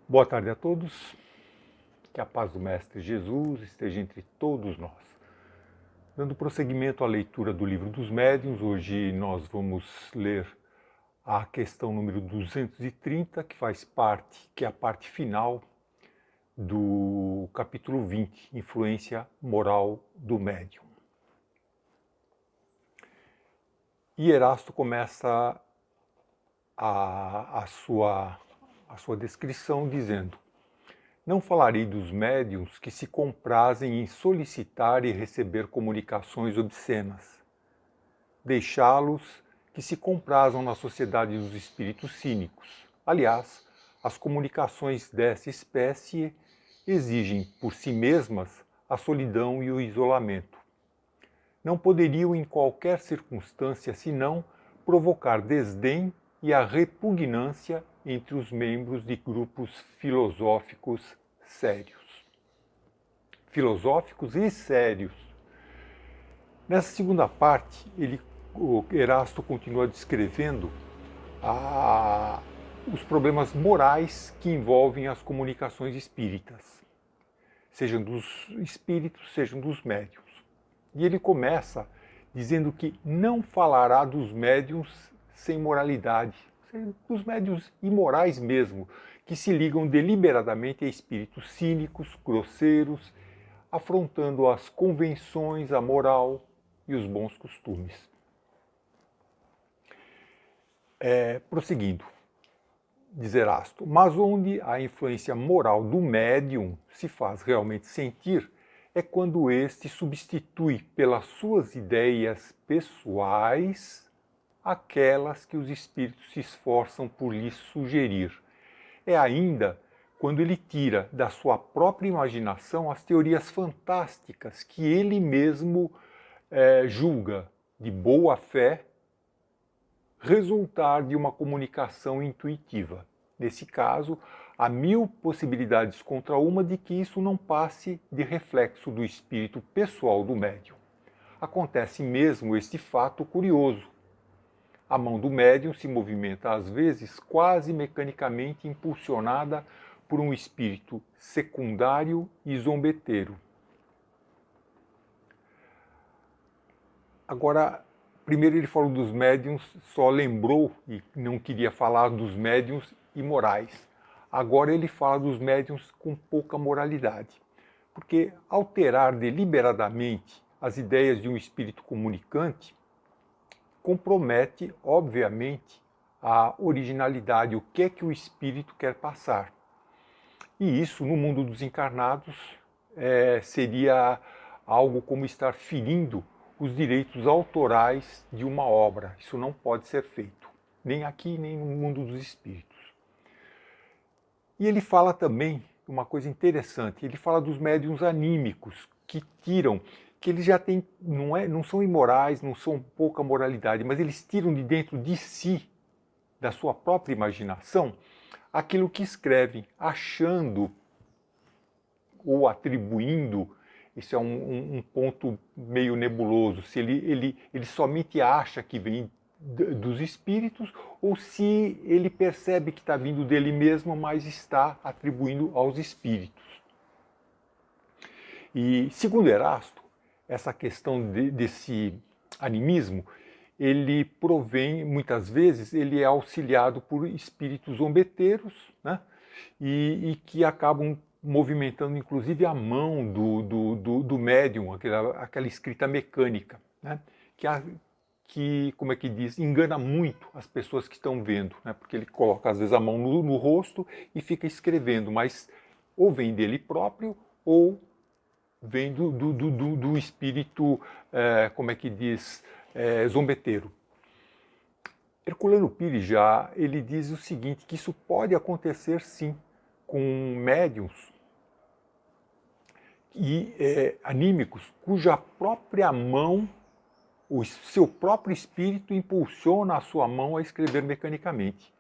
Boa tarde a todos, que a paz do Mestre Jesus esteja entre todos nós. Dando prosseguimento à leitura do Livro dos Médiuns, hoje nós vamos ler a questão número 230, que é a parte final do capítulo 20, Influência Moral do Médium. E Erasto começa a sua descrição dizendo: não falarei dos médiuns que se comprazem em solicitar e receber comunicações obscenas. Deixá-los que se comprazam na sociedade dos espíritos cínicos. Aliás, as comunicações dessa espécie exigem por si mesmas a solidão e o isolamento. Não poderiam em qualquer circunstância senão provocar desdém e a repugnância entre os membros de grupos filosóficos sérios. Filosóficos e sérios. Nessa segunda parte, o Erasto continua descrevendo os problemas morais que envolvem as comunicações espíritas, sejam dos espíritos, sejam dos médiuns. E ele começa dizendo que não falará dos médiuns sem moralidade, dos médiuns imorais mesmo, que se ligam deliberadamente a espíritos cínicos, grosseiros, afrontando as convenções, a moral e os bons costumes. Prosseguindo, diz Erasto, mas onde a influência moral do médium se faz realmente sentir é quando este substitui pelas suas ideias pessoais aquelas que os espíritos se esforçam por lhe sugerir. É ainda quando ele tira da sua própria imaginação as teorias fantásticas que ele mesmo julga de boa fé resultar de uma comunicação intuitiva. Nesse caso, há 1000 possibilidades contra uma de que isso não passe de reflexo do espírito pessoal do médium. Acontece mesmo este fato curioso. A mão do médium se movimenta às vezes quase mecanicamente impulsionada por um espírito secundário e zombeteiro. Agora, primeiro ele falou dos médiuns, só lembrou e não queria falar dos médiuns imorais. Agora ele fala dos médiuns com pouca moralidade. Porque alterar deliberadamente as ideias de um espírito comunicante compromete, obviamente, a originalidade, o que é que o espírito quer passar. E isso, no mundo dos encarnados, seria algo como estar ferindo os direitos autorais de uma obra. Isso não pode ser feito, nem aqui, nem no mundo dos espíritos. E ele fala também uma coisa interessante, ele fala dos médiuns anímicos, que tiram, que eles já têm, não são imorais, não são pouca moralidade, mas eles tiram de dentro de si, da sua própria imaginação, aquilo que escrevem, achando ou atribuindo. Isso é um ponto meio nebuloso, se ele somente acha que vem dos espíritos ou se ele percebe que está vindo dele mesmo, mas está atribuindo aos espíritos. E, segundo Erasto, essa questão desse animismo, ele provém, muitas vezes, ele é auxiliado por espíritos zombeteiros, né? e que acabam movimentando inclusive a mão do médium, aquela escrita mecânica, né? que, como é que diz, engana muito as pessoas que estão vendo, né? Porque ele coloca às vezes a mão no rosto e fica escrevendo, mas ou vem dele próprio ou vem do espírito, como é que diz, zombeteiro. Herculano Pires ele diz o seguinte, que isso pode acontecer sim, com médiuns e anímicos cuja própria mão, o seu próprio espírito impulsiona a sua mão a escrever mecanicamente.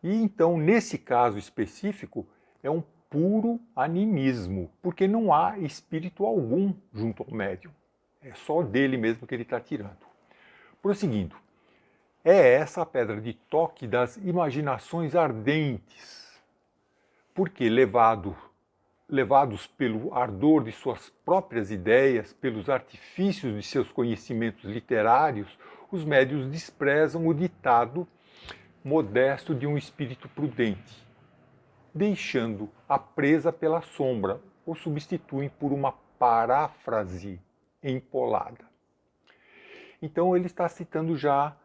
E então, nesse caso específico, é um puro animismo, porque não há espírito algum junto ao médium. É só dele mesmo que ele está tirando. Prosseguindo, é essa a pedra de toque das imaginações ardentes, porque levados pelo ardor de suas próprias ideias, pelos artifícios de seus conhecimentos literários, os médiuns desprezam o ditado modesto de um espírito prudente, deixando a presa pela sombra, ou substituem por uma paráfrase empolada. Então ele está citando já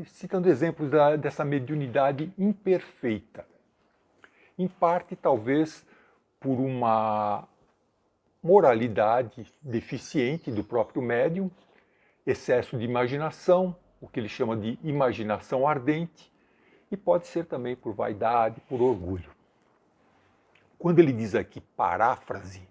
citando exemplos dessa mediunidade imperfeita. Em parte, talvez, por uma moralidade deficiente do próprio médium, excesso de imaginação, o que ele chama de imaginação ardente, e pode ser também por vaidade, por orgulho. Quando ele diz aqui paráfrase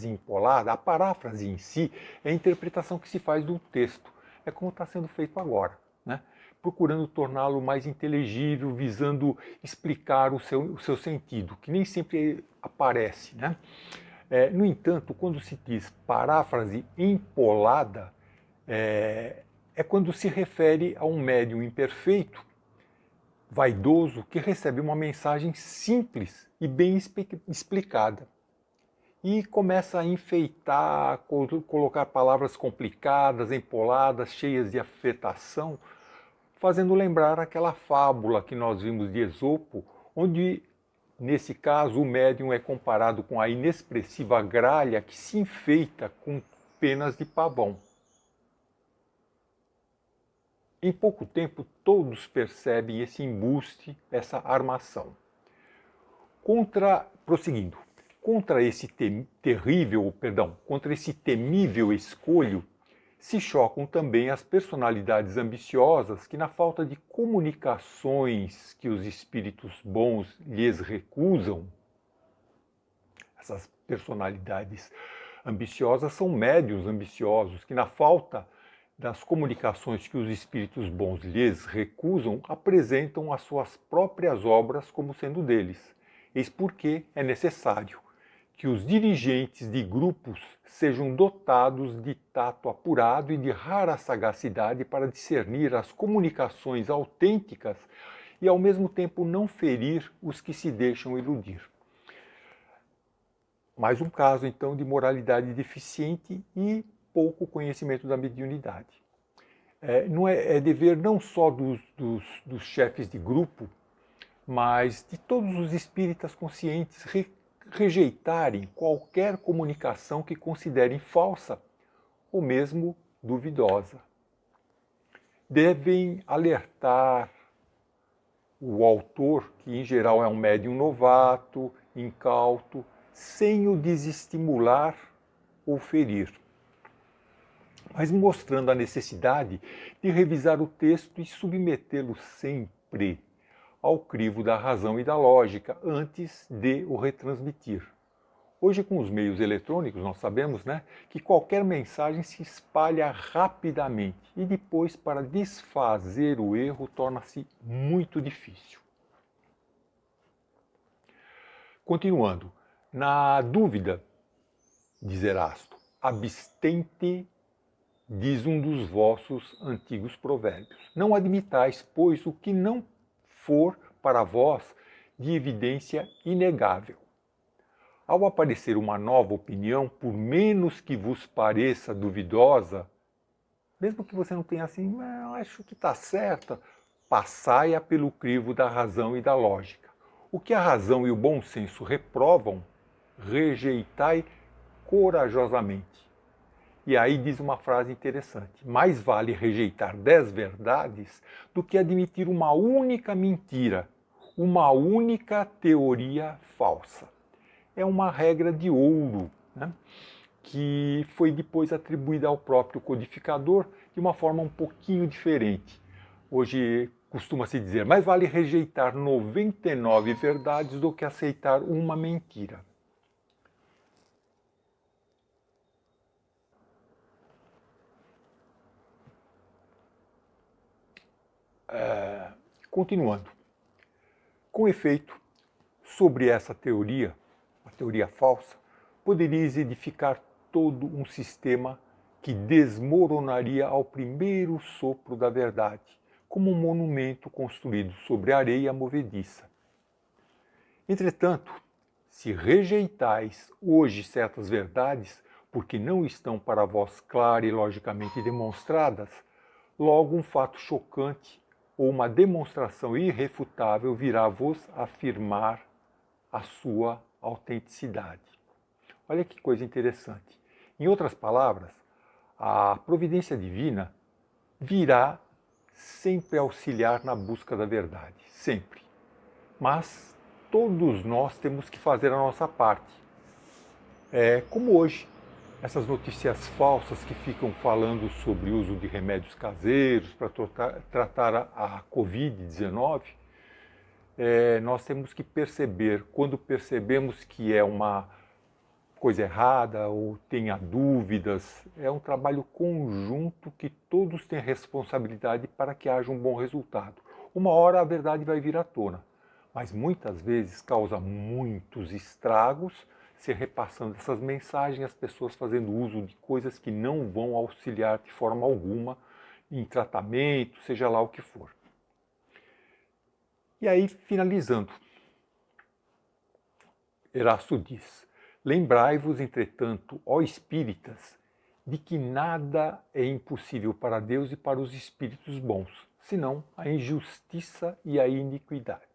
empolada, a paráfrase em si é a interpretação que se faz do texto. É como está sendo feito agora, né? Procurando torná-lo mais inteligível, visando explicar o seu sentido, que nem sempre aparece, né? No entanto, quando se diz paráfrase empolada, é quando se refere a um médium imperfeito, vaidoso, que recebe uma mensagem simples e bem explicada. E começa a enfeitar, colocar palavras complicadas, empoladas, cheias de afetação, fazendo lembrar aquela fábula que nós vimos de Esopo, onde, nesse caso, o médium é comparado com a inexpressiva gralha que se enfeita com penas de pavão. Em pouco tempo, todos percebem esse embuste, essa armação. Prosseguindo, contra esse temível escolho, se chocam também as personalidades ambiciosas que, na falta de comunicações que os espíritos bons lhes recusam, essas personalidades ambiciosas são médiuns ambiciosos que, na falta das comunicações que os espíritos bons lhes recusam, apresentam as suas próprias obras como sendo deles. Eis porque é necessário que os dirigentes de grupos sejam dotados de tato apurado e de rara sagacidade para discernir as comunicações autênticas e, ao mesmo tempo, não ferir os que se deixam iludir. Mais um caso, então, de moralidade deficiente e pouco conhecimento da mediunidade. É dever não só dos chefes de grupo, mas de todos os espíritas conscientes rejeitarem qualquer comunicação que considerem falsa ou mesmo duvidosa. Devem alertar o autor, que em geral é um médium novato, incauto, sem o desestimular ou ferir, mas mostrando a necessidade de revisar o texto e submetê-lo sempre ao crivo da razão e da lógica antes de o retransmitir. Hoje, com os meios eletrônicos, nós sabemos, né, que qualquer mensagem se espalha rapidamente e depois, para desfazer o erro, torna-se muito difícil. Continuando, na dúvida, diz Erasto, abstente, diz um dos vossos antigos provérbios. Não admitais, pois, o que não for para vós de evidência inegável. Ao aparecer uma nova opinião, por menos que vos pareça duvidosa, mesmo que você não tenha assim, eu acho que está certa, passai-a pelo crivo da razão e da lógica. O que a razão e o bom senso reprovam, rejeitai corajosamente. E aí diz uma frase interessante: mais vale rejeitar 10 verdades do que admitir uma única mentira, uma única teoria falsa. É uma regra de ouro, né, que foi depois atribuída ao próprio codificador de uma forma um pouquinho diferente. Hoje costuma-se dizer, mais vale rejeitar 99 verdades do que aceitar uma mentira. Continuando. Com efeito, sobre essa teoria, a teoria falsa, poderíeis edificar todo um sistema que desmoronaria ao primeiro sopro da verdade, como um monumento construído sobre areia movediça, Entretanto, se rejeitais hoje certas verdades, porque não estão para vós claras e logicamente demonstradas, logo um fato chocante ou uma demonstração irrefutável virá vos afirmar a sua autenticidade. Olha que coisa interessante. Em outras palavras, a providência divina virá sempre auxiliar na busca da verdade, sempre. Mas todos nós temos que fazer a nossa parte. Como hoje, essas notícias falsas que ficam falando sobre o uso de remédios caseiros para tratar a Covid-19, nós temos que perceber, quando percebemos que é uma coisa errada ou tenha dúvidas, é um trabalho conjunto que todos têm responsabilidade para que haja um bom resultado. Uma hora a verdade vai vir à tona, mas muitas vezes causa muitos estragos se repassando essas mensagens, as pessoas fazendo uso de coisas que não vão auxiliar de forma alguma em tratamento, seja lá o que for. E aí, finalizando, Erasto diz: lembrai-vos, entretanto, ó espíritas, de que nada é impossível para Deus e para os espíritos bons, senão a injustiça e a iniquidade.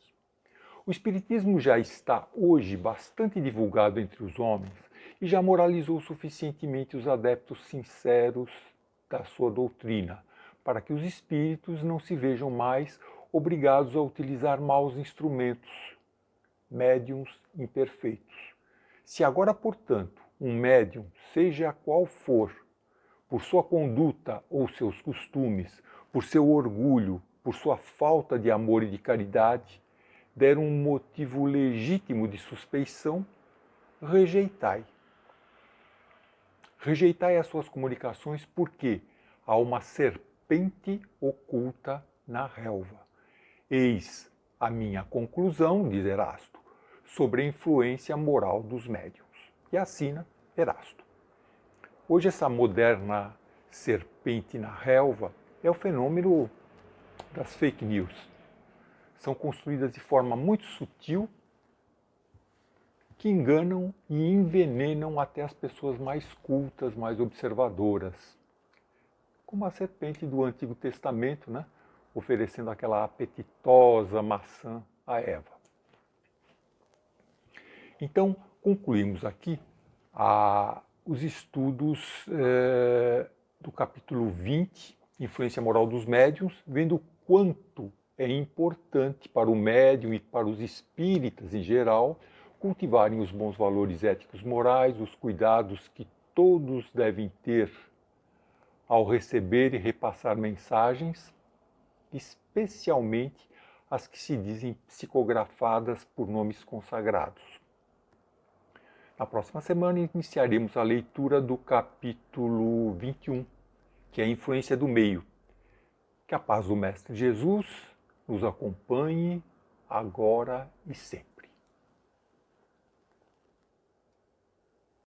O espiritismo já está hoje bastante divulgado entre os homens e já moralizou suficientemente os adeptos sinceros da sua doutrina, para que os espíritos não se vejam mais obrigados a utilizar maus instrumentos, médiuns imperfeitos. Se agora, portanto, um médium, seja qual for, por sua conduta ou seus costumes, por seu orgulho, por sua falta de amor e de caridade, der um motivo legítimo de suspeição, rejeitai. Rejeitai as suas comunicações porque há uma serpente oculta na relva. Eis a minha conclusão, diz Erasto, sobre a influência moral dos médiuns. E assina Erasto. Hoje essa moderna serpente na relva é o fenômeno das fake news. São construídas de forma muito sutil, que enganam e envenenam até as pessoas mais cultas, mais observadoras. Como a serpente do Antigo Testamento, né? Oferecendo aquela apetitosa maçã a Eva. Então, concluímos aqui os estudos do capítulo 20, Influência Moral dos Médiuns, vendo o quanto é importante para o médium e para os espíritas em geral cultivarem os bons valores éticos morais, os cuidados que todos devem ter ao receber e repassar mensagens, especialmente as que se dizem psicografadas por nomes consagrados. Na próxima semana iniciaremos a leitura do capítulo 21, que é a influência do meio. Que a paz do Mestre Jesus nos acompanhe agora e sempre.